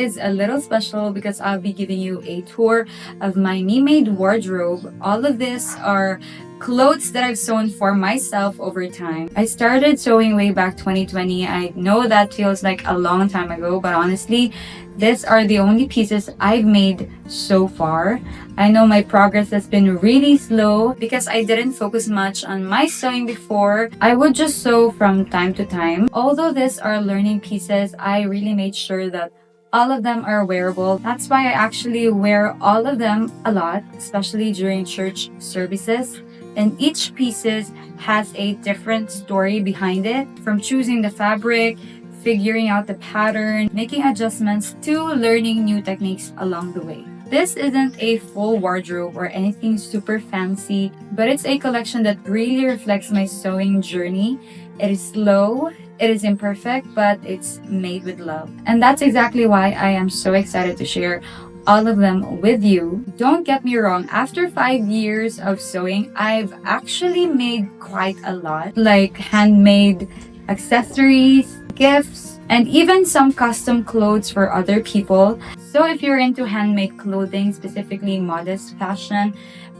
is a little special because I'll be giving you a tour of my me-made wardrobe. All of this are clothes that I've sewn for myself over time. I started sewing way back 2020. I know that feels like a long time ago, but honestly, these are the only pieces I've made so far. I know my progress has been really slow because I didn't focus much on my sewing before. I would just sew from time to time. Although these are learning pieces, I really made sure that all of them are wearable. That's why I actually wear all of them a lot, especially during church services. And each pieces has a different story behind it, from choosing the fabric, figuring out the pattern, making adjustments, to learning new techniques along the way. This isn't a full wardrobe or anything super fancy, but it's a collection that really reflects my sewing journey. It is slow, it is imperfect, but it's made with love. And that's exactly why I am so excited to share all of them with you. Don't get me wrong, after 5 years of sewing, I've actually made quite a lot, like handmade accessories, gifts, and even some custom clothes for other people. So if you're into handmade clothing, specifically modest fashion,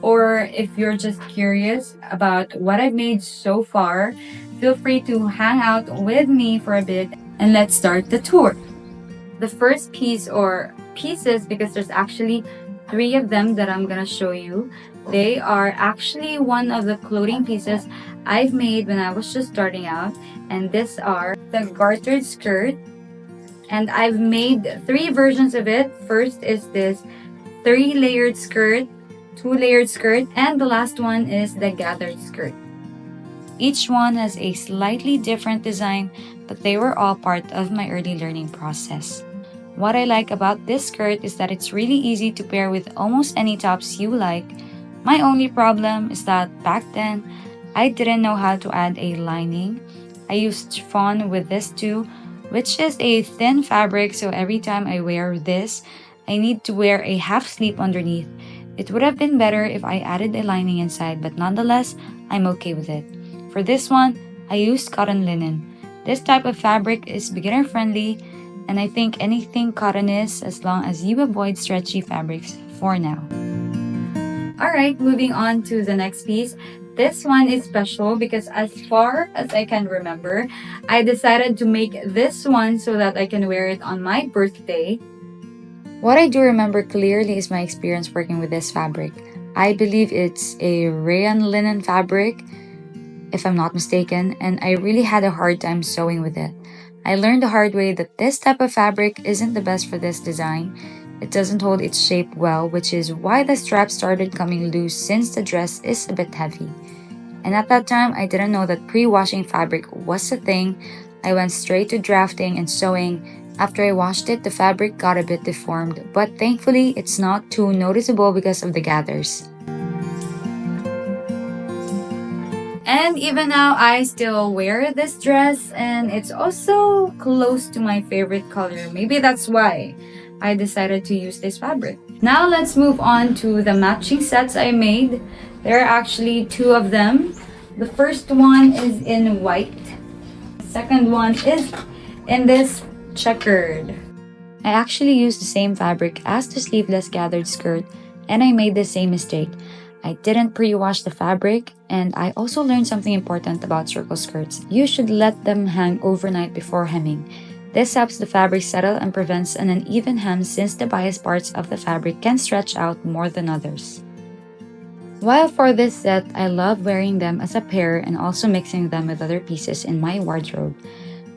or if you're just curious about what I've made so far, feel free to hang out with me for a bit and let's start the tour. The first piece or pieces, because there's actually three of them that I'm gonna show you. They are actually one of the clothing pieces I've made when I was just starting out, and these are the gartered skirt. And I've made three versions of it. First is this three-layered skirt, two-layered skirt, and the last one is the gathered skirt. Each one has a slightly different design, but they were all part of my early learning process. What I like about this skirt is that it's really easy to pair with almost any tops you like. My only problem is that back then, I didn't know how to add a lining. I used chiffon with this too, which is a thin fabric, so every time I wear this, I need to wear a half sleeve underneath. It would have been better if I added a lining inside, but nonetheless, I'm okay with it. For this one, I used cotton linen. This type of fabric is beginner friendly, and I think anything cotton is, as long as you avoid stretchy fabrics for now. Alright, moving on to the next piece. This one is special because as far as I can remember, I decided to make this one so that I can wear it on my birthday. What I do remember clearly is my experience working with this fabric. I believe it's a rayon linen fabric, if I'm not mistaken, and I really had a hard time sewing with it. I learned the hard way that this type of fabric isn't the best for this design. It doesn't hold its shape well, which is why the strap started coming loose since the dress is a bit heavy. And at that time, I didn't know that pre-washing fabric was a thing. I went straight to drafting and sewing. After I washed it, the fabric got a bit deformed, but thankfully, it's not too noticeable because of the gathers. And even now, I still wear this dress, and it's also close to my favorite color. Maybe that's why I decided to use this fabric. Now let's move on to the matching sets I made. There are actually two of them. The first one is in white. The second one is in this checkered. I actually used the same fabric as the sleeveless gathered skirt, and I made the same mistake. I didn't pre-wash the fabric, and I also learned something important about circle skirts. You should let them hang overnight before hemming. This helps the fabric settle and prevents an uneven hem since the bias parts of the fabric can stretch out more than others. While for this set, I love wearing them as a pair and also mixing them with other pieces in my wardrobe.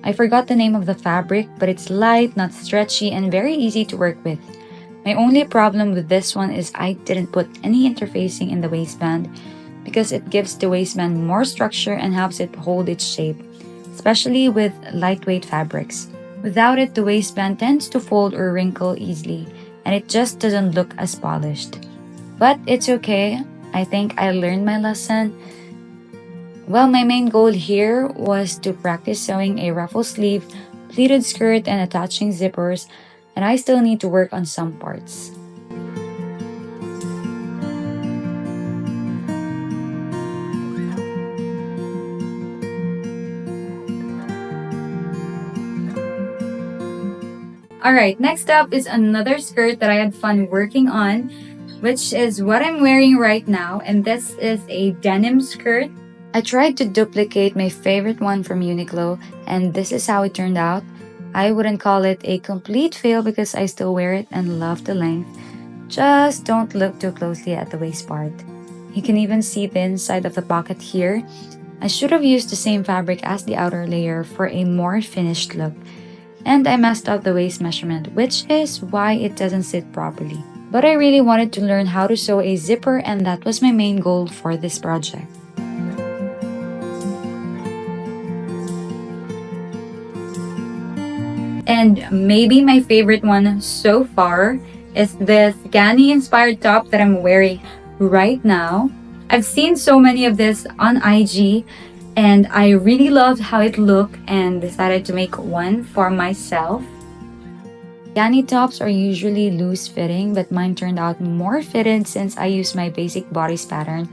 I forgot the name of the fabric, but it's light, not stretchy, and very easy to work with. My only problem with this one is I didn't put any interfacing in the waistband because it gives the waistband more structure and helps it hold its shape, especially with lightweight fabrics. Without it, the waistband tends to fold or wrinkle easily, and it just doesn't look as polished. But it's okay. I think I learned my lesson. Well, my main goal here was to practice sewing a ruffle sleeve, pleated skirt, and attaching zippers, and I still need to work on some parts. Alright, next up is another skirt that I had fun working on, which is what I'm wearing right now, and this is a denim skirt. I tried to duplicate my favorite one from Uniqlo, and this is how it turned out. I wouldn't call it a complete fail because I still wear it and love the length. Just don't look too closely at the waist part. You can even see the inside of the pocket here. I should have used the same fabric as the outer layer for a more finished look. And I messed up the waist measurement, which is why it doesn't sit properly. But I really wanted to learn how to sew a zipper, and that was my main goal for this project. And maybe my favorite one so far is this Gani inspired top that I'm wearing right now. I've seen so many of this on IG and I really loved how it looked and decided to make one for myself. Gani tops are usually loose fitting, but mine turned out more fitted since I used my basic bodice pattern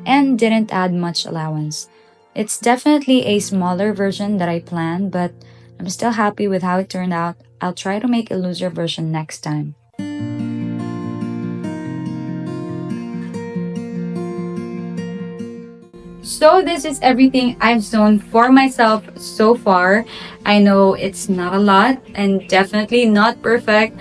and didn't add much allowance. It's definitely a smaller version that I planned, but I'm still happy with how it turned out. I'll try to make a looser version next time. So this is everything I've sewn for myself so far. I know it's not a lot and definitely not perfect,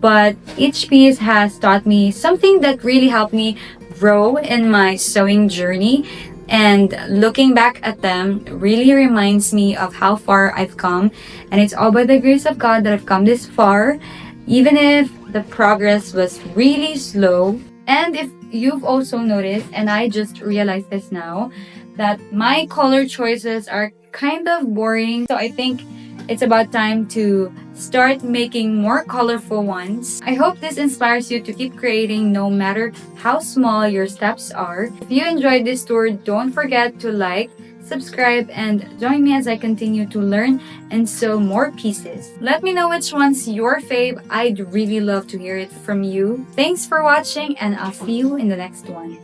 but each piece has taught me something that really helped me grow in my sewing journey. And looking back at them really reminds me of how far I've come. And it's all by the grace of God that I've come this far, even if the progress was really slow. And if you've also noticed, and I just realized this now, that my color choices are kind of boring. So I think it's about time to start making more colorful ones. I hope this inspires you to keep creating no matter how small your steps are. If you enjoyed this tour, don't forget to like, subscribe, and join me as I continue to learn and sew more pieces. Let me know which one's your fave. I'd really love to hear it from you. Thanks for watching, and I'll see you in the next one.